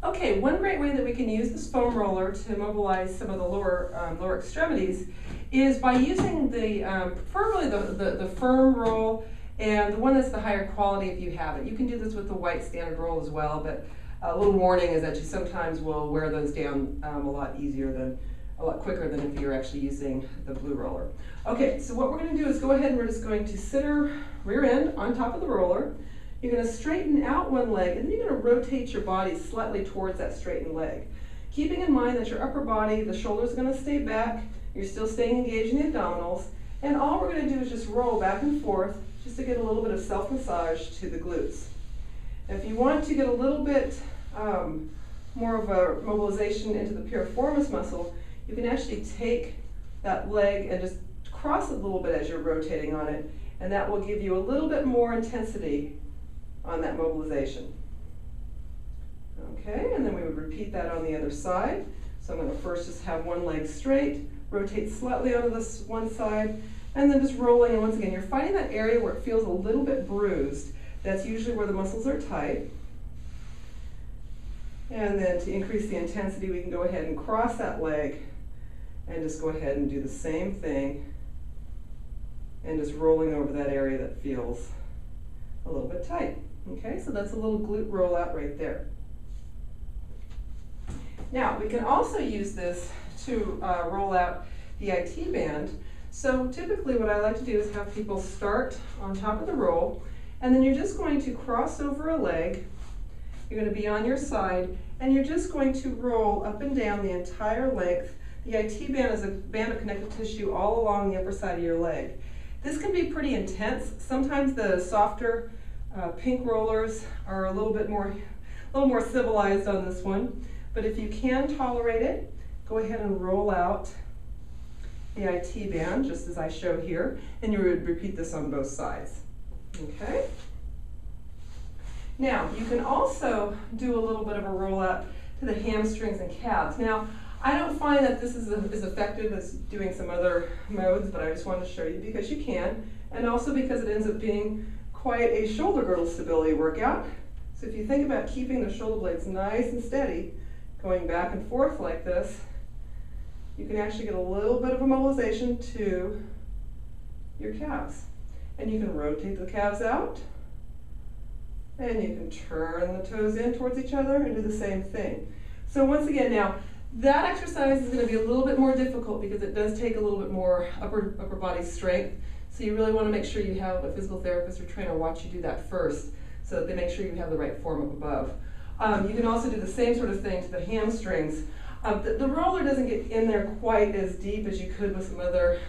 Okay, one great way that we can use this foam roller to mobilize some of the lower extremities is by using the, preferably the firm roll and the one that's the higher quality if you have it. You can do this with the white standard roll as well, but a little warning is that you sometimes will wear those down a lot quicker than if you're actually using the blue roller. Okay, so what we're going to do is go ahead and we're just going to sit our rear end on top of the roller. You're going to straighten out one leg, and then you're going to rotate your body slightly towards that straightened leg. Keeping in mind that your upper body, the shoulders are going to stay back, you're still staying engaged in the abdominals, and all we're going to do is just roll back and forth just to get a little bit of self-massage to the glutes. If you want to get a little bit more of a mobilization into the piriformis muscle, you can actually take that leg and just cross it a little bit as you're rotating on it, and that will give you a little bit more intensity on that mobilization. Okay, and then we would repeat that on the other side. So I'm going to first just have one leg straight, rotate slightly onto this one side, and then just rolling. And once again, you're finding that area where it feels a little bit bruised. That's usually where the muscles are tight. And then to increase the intensity, we can go ahead and cross that leg and just go ahead and do the same thing and just rolling over that area that feels a little bit tight. Okay, so that's a little glute rollout right there. Now, we can also use this to roll out the IT band. So typically what I like to do is have people start on top of the roll, and then you're just going to cross over a leg. You're going to be on your side, and you're just going to roll up and down the entire length. The IT band is a band of connective tissue all along the upper side of your leg. This can be pretty intense. Sometimes the softer pink rollers are a little more civilized on this one, but if you can tolerate it, go ahead and roll out the IT band just as I show here, and you would repeat this on both sides. Okay. Now you can also do a little bit of a rollout to the hamstrings and calves. Now I don't find that this is as effective as doing some other modes, but I just wanted to show you because you can, and also because it ends up being quite a shoulder girdle stability workout. So if you think about keeping the shoulder blades nice and steady, going back and forth like this, you can actually get a little bit of a mobilization to your calves. And you can rotate the calves out, and you can turn the toes in towards each other and do the same thing. So once again now, that exercise is going to be a little bit more difficult because it does take a little bit more upper body strength. So you really want to make sure you have a physical therapist or trainer watch you do that first so that they make sure you have the right form up above. You can also do the same sort of thing to the hamstrings. The roller doesn't get in there quite as deep as you could with some other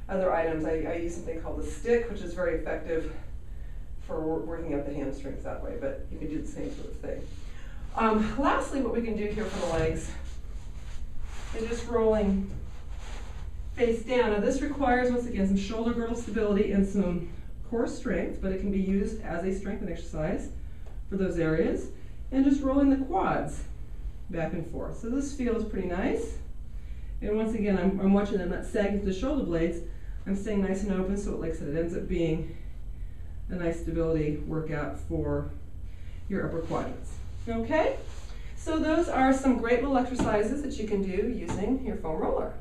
items. I use something called the stick, which is very effective for working up the hamstrings that way, but you can do the same sort of thing. Lastly, what we can do here for the legs is just rolling face down. Now this requires, once again, some shoulder girdle stability and some core strength, but it can be used as a strength exercise for those areas. And just rolling the quads back and forth. So this feels pretty nice. And once again, I'm watching them not sagging to the shoulder blades. I'm staying nice and open, so like I said, it ends up being a nice stability workout for your upper quadrants. Okay? So those are some great little exercises that you can do using your foam roller.